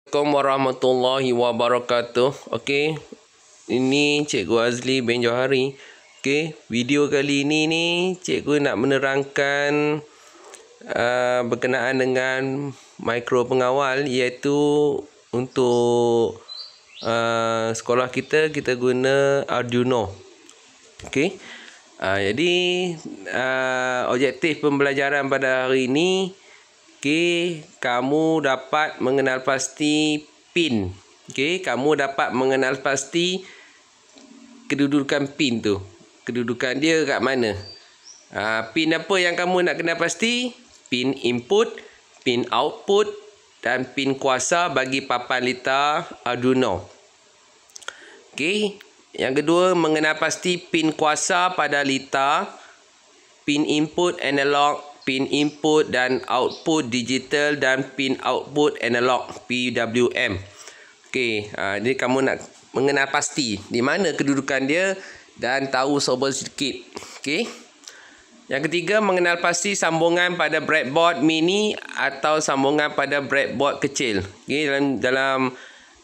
Assalamualaikum warahmatullahi wabarakatuh. Okey, ini Cikgu Azli bin Johari. Okey, video kali ini ni Cikgu nak menerangkan berkenaan dengan mikro pengawal, iaitu untuk sekolah kita guna Arduino. Okey, jadi objektif pembelajaran pada hari ini, okey, kamu dapat mengenal pasti pin. Okey, kamu dapat mengenal pasti kedudukan pin tu. Kedudukan dia kat mana? Pin apa yang kamu nak kenal pasti? Pin input, pin output dan pin kuasa bagi papan litar Arduino. Okey, yang kedua, mengenal pasti pin kuasa pada litar, pin input analog, pin input dan output digital dan pin output analog PWM. Okey, jadi kamu nak mengenal pasti di mana kedudukan dia dan tahu sobat sedikit. Okey. Yang ketiga, mengenal pasti sambungan pada breadboard mini atau sambungan pada breadboard kecil. Okey, dalam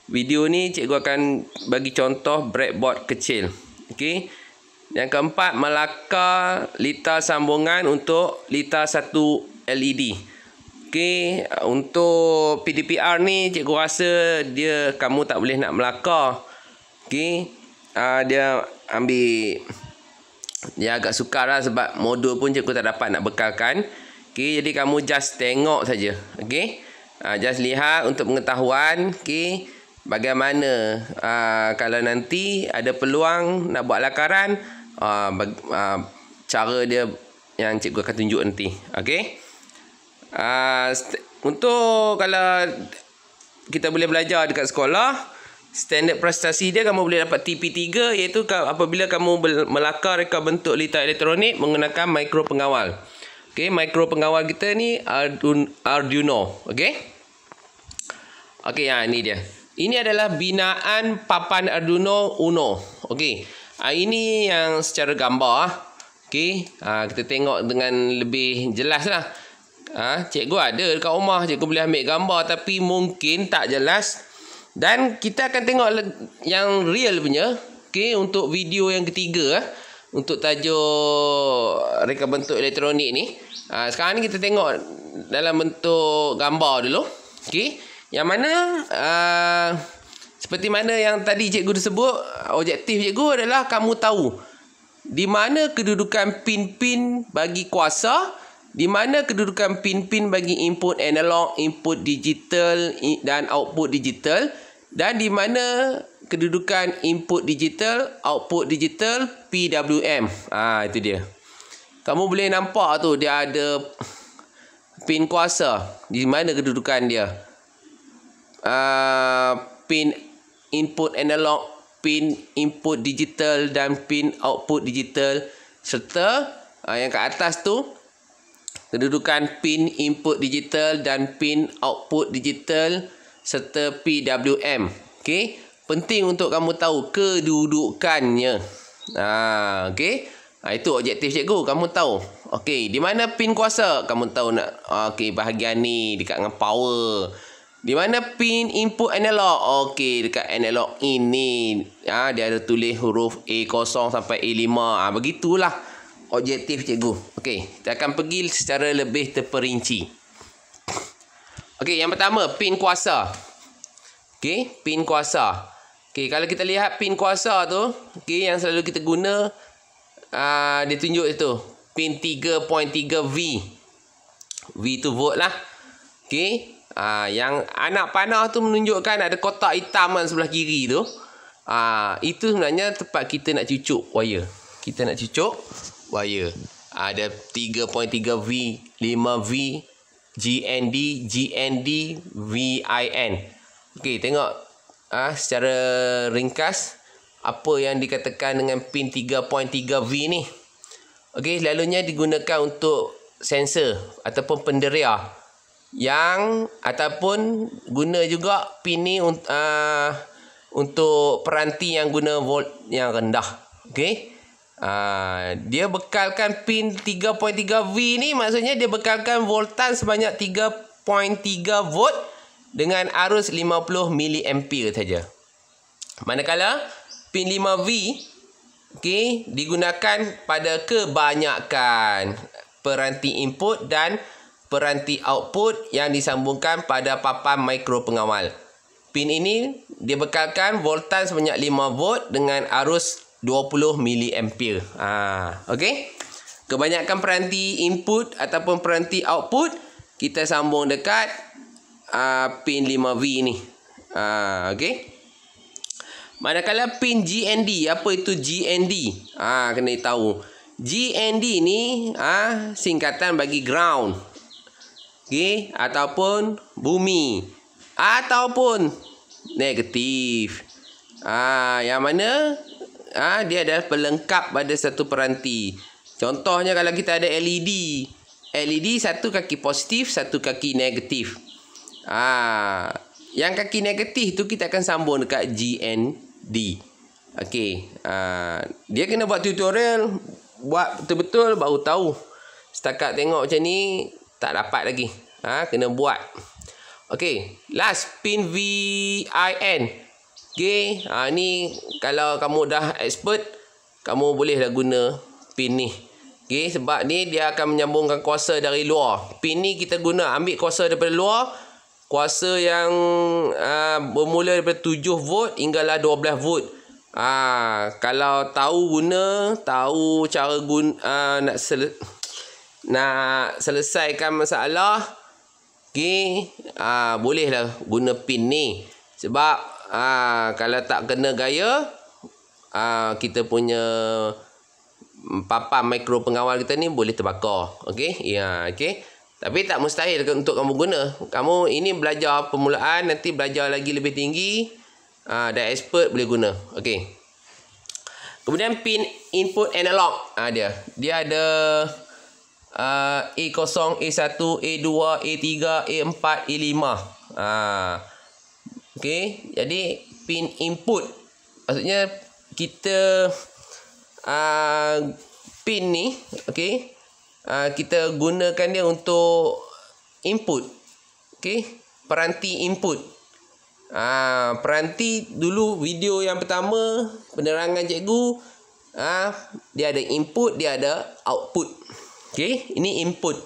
video ni cikgu akan bagi contoh breadboard kecil. Okey. Yang keempat, melakar litar sambungan untuk litar satu LED. Okey, untuk PDPR ni cikgu rasa kamu tak boleh nak melakar. Okey, dia agak sukar lah sebab modul pun cikgu tak dapat nak bekalkan. Okey, jadi kamu just tengok saja. Okey, just lihat untuk pengetahuan. Okey, bagaimana kalau nanti ada peluang nak buat lakaran, cara dia yang cikgu akan tunjuk nanti. Okey, untuk kalau kita boleh belajar dekat sekolah, standard prestasi dia kamu boleh dapat TP3, iaitu apabila kamu melakar reka bentuk litar elektronik menggunakan mikro pengawal. Okey, mikro pengawal kita ni Arduino. Okey. Okey, ini dia. Ini adalah binaan papan Arduino Uno. Okey. Ini yang secara gambar. Okey, kita tengok dengan lebih jelas lah. Cikgu ada dekat rumah, cikgu boleh ambil gambar, tapi mungkin tak jelas. Dan kita akan tengok yang real punya. Okey, untuk video yang ketiga, untuk tajuk reka bentuk elektronik ni. Sekarang ni kita tengok dalam bentuk gambar dulu. Okey, yang mana seperti mana yang tadi cikgu sebut, objektif cikgu adalah kamu tahu di mana kedudukan pin-pin bagi kuasa, di mana kedudukan pin-pin bagi input analog, input digital dan output digital, dan di mana kedudukan input digital, output digital, PWM. Itu dia. Kamu boleh nampak tu dia ada pin kuasa. Di mana kedudukan dia? Pin input analog, pin input digital dan pin output digital, serta yang ke atas tu kedudukan pin input digital dan pin output digital serta PWM. Okey, penting untuk kamu tahu kedudukannya. Okey, itu objektif cikgu, kamu tahu. Okey, di mana pin kuasa kamu tahu nak. Okey, bahagian ni dekat dengan power. Di mana pin input analog? Okey, dekat analog ini. Dia ada tulis huruf A0 sampai A5. Begitulah objektif cikgu. Okey, kita akan pergi secara lebih terperinci. Okey, yang pertama, pin kuasa. Okey, pin kuasa. Okey, kalau kita lihat pin kuasa tu, okey, yang selalu kita guna, dia tunjuk itu pin 3.3V. V tu volt lah. Okey, yang anak panah tu menunjukkan ada kotak hitam sebelah kiri tu. Itu sebenarnya tempat kita nak cucuk wire. Kita nak cucuk wire. Ada 3.3V, 5V, GND, VIN. Okey, tengok secara ringkas apa yang dikatakan dengan pin 3.3V ni. Okey, selalunya digunakan untuk sensor ataupun penderia, yang ataupun guna juga pin ni untuk peranti yang guna volt yang rendah. Okey, dia bekalkan pin 3.3V ni, maksudnya dia bekalkan voltan sebanyak 3.3 volt dengan arus 50 mA saja. Manakala pin 5V digunakan pada kebanyakan peranti input dan peranti output yang disambungkan pada papan mikro pengawal. Pin ini dibekalkan voltan sebanyak 5 volt dengan arus 20 mA. Okey. Kebanyakan peranti input ataupun peranti output kita sambung dekat pin 5V ni. Okey. Manakala pin GND, apa itu GND? Kena tahu. GND ni singkatan bagi ground. Okey, ataupun bumi, ataupun negatif. Yang mana dia adalah pelengkap pada satu peranti. Contohnya kalau kita ada LED. LED satu kaki positif, satu kaki negatif. Yang kaki negatif tu kita akan sambung dekat GND. Okey. Dia kena buat tutorial, buat betul-betul baru tahu. Setakat tengok macam ni tak dapat lagi. Kena buat. Okey, last pin VIN. Okey, ni kalau kamu dah expert, kamu bolehlah guna pin ni. Okey, sebab ni dia akan menyambungkan kuasa dari luar. Pin ni kita guna ambil kuasa daripada luar. Kuasa yang bermula daripada 7 volt hinggalah 12 volt. Kalau tahu guna, tahu cara guna, nak selesaikan masalah, okey, bolehlah guna pin ni. Sebab kalau tak kena gaya, kita punya papan mikro pengawal kita ni boleh terbakar. Okey, okey. Tapi tak mustahil untuk kamu guna. Kamu ini belajar permulaan, nanti belajar lagi lebih tinggi, dah expert boleh guna. Okey. Kemudian pin input analog. Dia ada A0, A1, A2, A3, A4, A5. Okey, jadi pin input maksudnya kita pin ni, okey, kita gunakan dia untuk input. Okey, peranti input. Peranti dulu video yang pertama penerangan cikgu, dia ada input, dia ada output. Okey, ini input.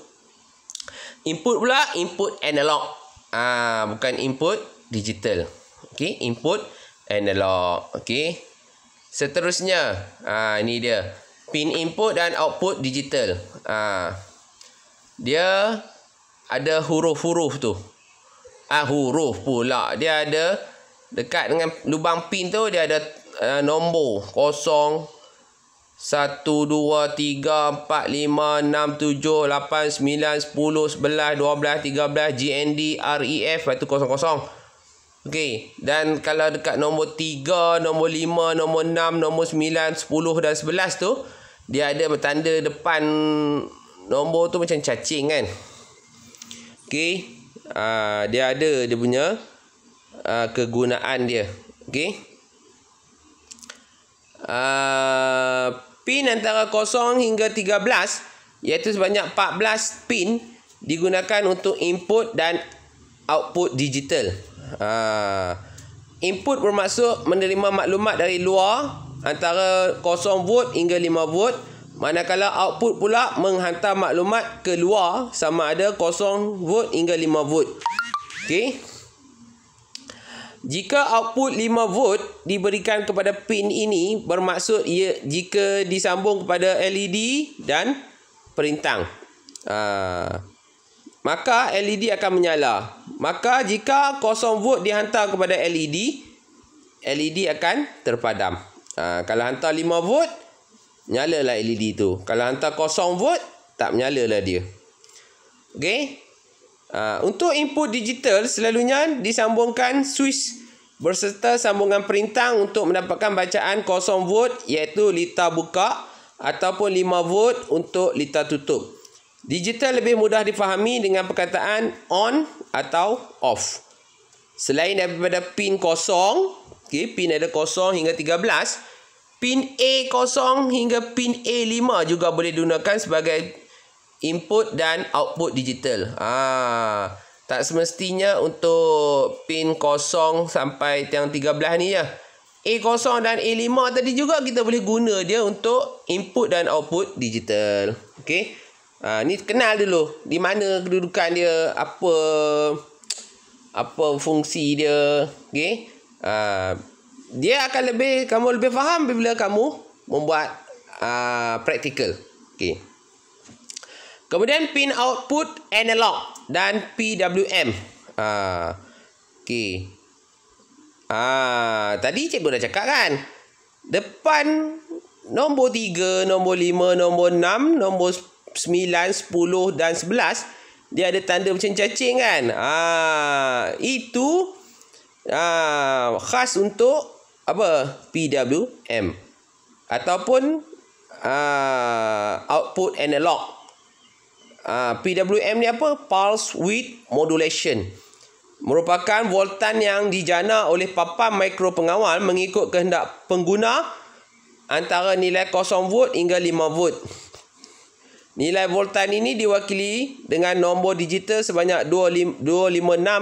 Input pula input analog. Bukan input digital. Okey, input analog. Okey. Seterusnya, ini dia. Pin input dan output digital. Dia ada huruf-huruf tu. Huruf pula. Dia ada dekat dengan lubang pin tu, dia ada nombor 0, 1, 2, 3, 4, 5, 6, 7, 8, 9, 10, 11, 12, 13, GND, REF, lepas tu 00. Okey, dan kalau dekat nombor 3, nombor 5, nombor 6, nombor 9, 10 dan 11 tu, dia ada bertanda depan nombor tu macam cacing kan. Okey, dia ada dia punya kegunaan dia. Okey. Pin antara 0 hingga 13, iaitu sebanyak 14 pin digunakan untuk input dan output digital. Input bermaksud menerima maklumat dari luar antara 0 volt hingga 5 volt, manakala output pula menghantar maklumat keluar sama ada 0 volt hingga 5 volt. Okey. Jika output 5 volt diberikan kepada pin ini, bermaksud ia jika disambung kepada LED dan perintang, maka LED akan menyala. Maka jika 0 volt dihantar kepada LED, LED akan terpadam. Kalau hantar 5 volt, nyalalah LED tu. Kalau hantar 0 volt, tak menyalalah dia. Okey. Untuk input digital, selalunya disambungkan switch berserta sambungan perintang untuk mendapatkan bacaan 0 volt, iaitu litar buka, ataupun 5 volt untuk litar tutup. Digital lebih mudah difahami dengan perkataan on atau off. Selain daripada pin 0, okay, pin ada 0 hingga 13, pin A0 hingga pin A5 juga boleh digunakan sebagai input dan output digital. Tak semestinya untuk pin 0 sampai yang 13 ni je. A0 dan A5 tadi juga kita boleh guna dia untuk input dan output digital. Okey. Ni kenal dulu di mana kedudukan dia, apa fungsi dia. Okey. Dia akan kamu lebih faham bila kamu membuat praktikal. Okey. Kemudian pin output analog dan PWM. Okey. Tadi cikgu dah cakap kan. Depan nombor 3, nombor 5, nombor 6, nombor 9, 10 dan 11 dia ada tanda macam cacing kan. Itu khas untuk apa? PWM ataupun output analog. PWM ni apa? Pulse Width Modulation. Merupakan voltan yang dijana oleh papan mikro pengawal mengikut kehendak pengguna antara nilai 0 volt hingga 5 volt. Nilai voltan ini diwakili dengan nombor digital sebanyak 256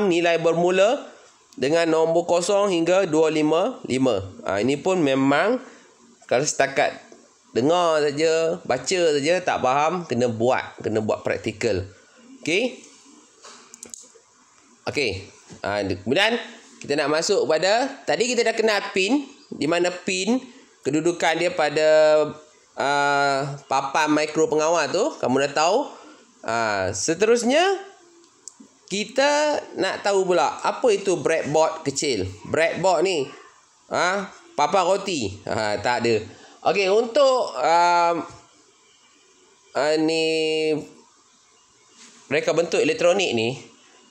nilai bermula dengan nombor 0 hingga 255. Ini pun memang kalau setakat dengar saja, baca saja tak faham, kena buat praktikal. Okey. Kemudian kita nak masuk kepada tadi kita dah kenal pin, di mana pin kedudukan dia pada papan mikro pengawal tu kamu dah tahu. Seterusnya kita nak tahu pula apa itu breadboard kecil. Breadboard ni papan roti. Tak ada. Okey, untuk ni mereka bentuk elektronik ni,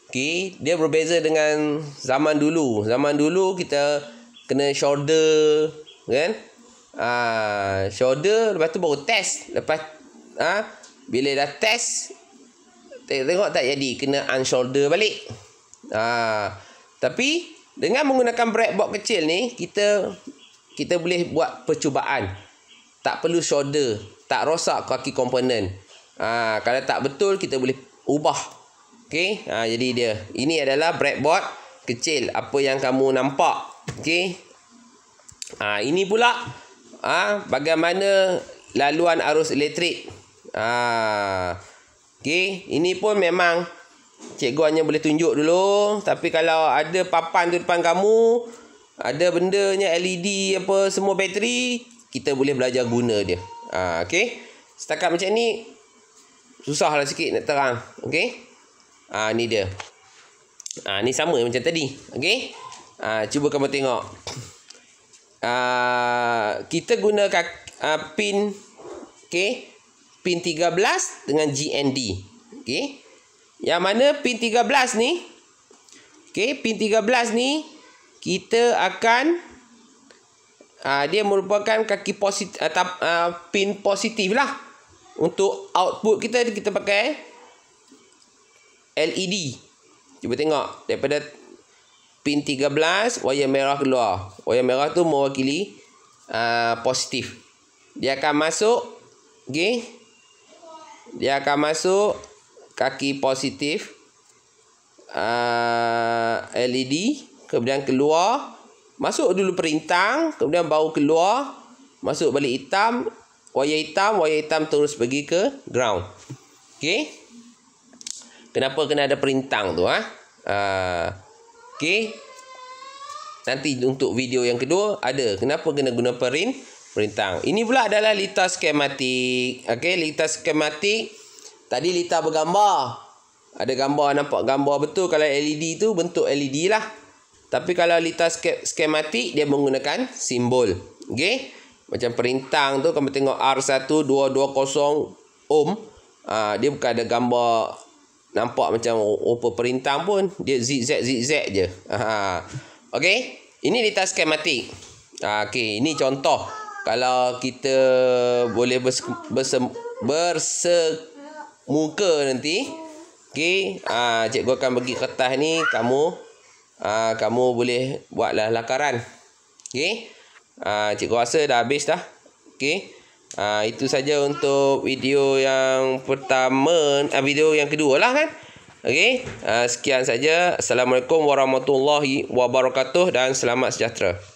okey, dia berbeza dengan zaman dulu. Zaman dulu kita kena solder, kan? Solder, lepas tu baru test. Lepas bila dah test, tengok tak jadi, kena unsolder balik. Tapi dengan menggunakan breadboard kecil ni, kita boleh buat percubaan. Tak perlu solder, tak rosak kaki komponen. Kalau tak betul, kita boleh ubah. Okey, jadi dia. Ini adalah breadboard kecil, apa yang kamu nampak. Okey. Ini pula bagaimana laluan arus elektrik. Okey, ini pun memang cikgu hanya boleh tunjuk dulu, tapi kalau ada papan tu depan kamu, ada bendanya LED apa semua bateri, kita boleh belajar guna dia. Okey. Setakat macam ni susahlah sikit nak terang. Okey. Ni dia. Ni sama macam tadi. Okey. Cuba kamu tengok. Kita guna pin, okey, pin 13 dengan GND. Okey. Yang mana pin 13 ni, okey, pin 13 ni kita akan dia merupakan kaki positif atau pin positif lah. Untuk output kita pakai LED. Cuba tengok daripada pin 13 wayar merah keluar. Wayar merah tu mewakili positif. Dia akan masuk, okey. Dia akan masuk kaki positif LED, kemudian keluar. Masuk dulu perintang, kemudian baru keluar, masuk balik hitam, wayar hitam terus pergi ke ground. Okey. Kenapa kena ada perintang tu? Okey. Nanti untuk video yang kedua ada kenapa kena guna perintang. Ini pula adalah litar skematik. Okey, litar skematik. Tadi litar bergambar. Ada gambar, nampak gambar betul. Kalau LED tu bentuk LED lah. Tapi kalau litar skematik, dia menggunakan simbol. Okey. Macam perintang tu, kamu tengok R1220 ohm. Dia bukan ada gambar nampak macam rupa perintang pun. Dia zigzag je. Okey. Ini litar skematik. Okey. Ini contoh. Kalau kita boleh bersemuka nanti. Okey. Cikgu akan bagi kertas ni. Kamu boleh buatlah lakaran. Okey. Cikgu rasa dah habis dah. Okey. Itu saja untuk video yang pertama, video yang kedua lah kan. Okey, sekian saja. Assalamualaikum warahmatullahi wabarakatuh dan selamat sejahtera.